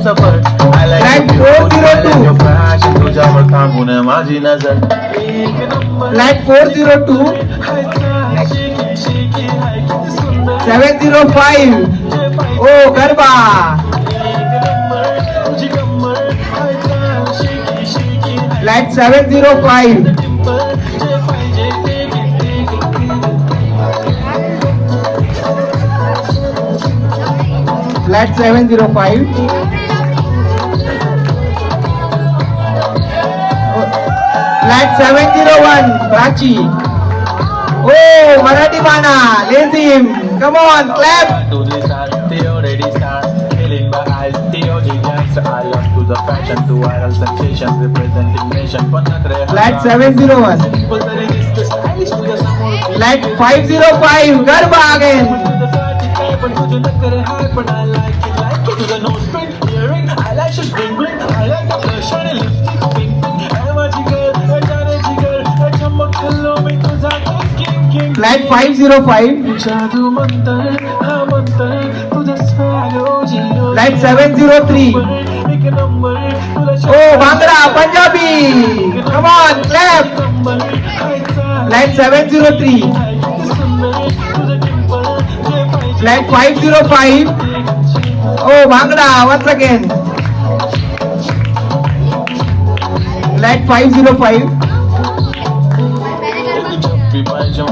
सफर Flat 402. तुझ्यावर थांबून माझी नजर फ्लॅट 402. 705. ओ garba. Flat 705. Flat 705. Flat 701. Prachi. ओ मराठी बाणा. लेझिम. Come on clap. तुझी साथ already start feeling my eyes T.O.G. I love to the fashion to viral sensation representing nation पण नखरे फ्लॅट 701. simple तरी दिसते stylish तुझ्या समोर फ्लॅट 505. गरबा अगेन. पण तुझे नखरे हाय पण I like it तुझं nose print earring eyelashes bling bling I like the blush and lipstick pink pink है माझी girl जाने जिगर चमक लो मी तुझा king फ्लॅट 505. जादू मंतर हा मंतर तुझा swagger जिलो फ्लॅट 703. एक नंबर तुला ओ bhangra Punjabi. Come on clap. Flat 703. Flat 505. ओ bhangra once again. Flat 505.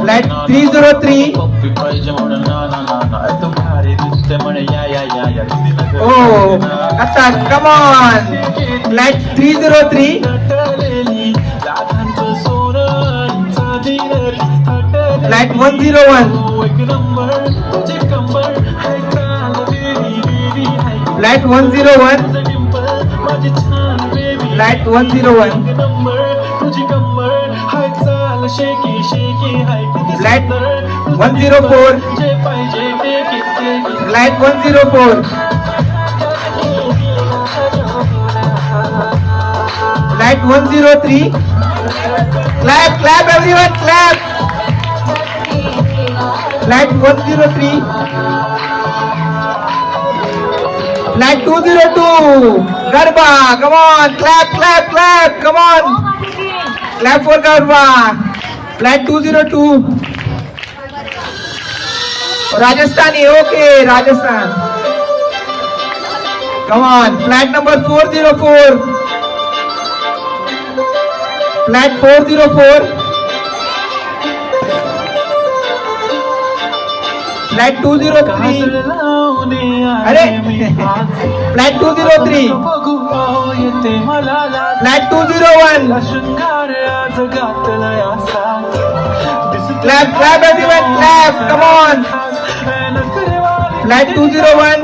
Flat 303. ओ आता come on. Flat 303. Flat 101. Flat 101. Flat 101. Flat 104. Flat 104. Flat 103. Clap clap everyone clap. Flat 103. Flat 202. Garba come on clap clap clap come on clap for garba. Flat 202. Rajasthani okay Rajasthan. Come on. Flat number 404. Flat 404. Flat 203. अरे flat 203. Flat 201. Clap clap everyone clap come on. Flat 201.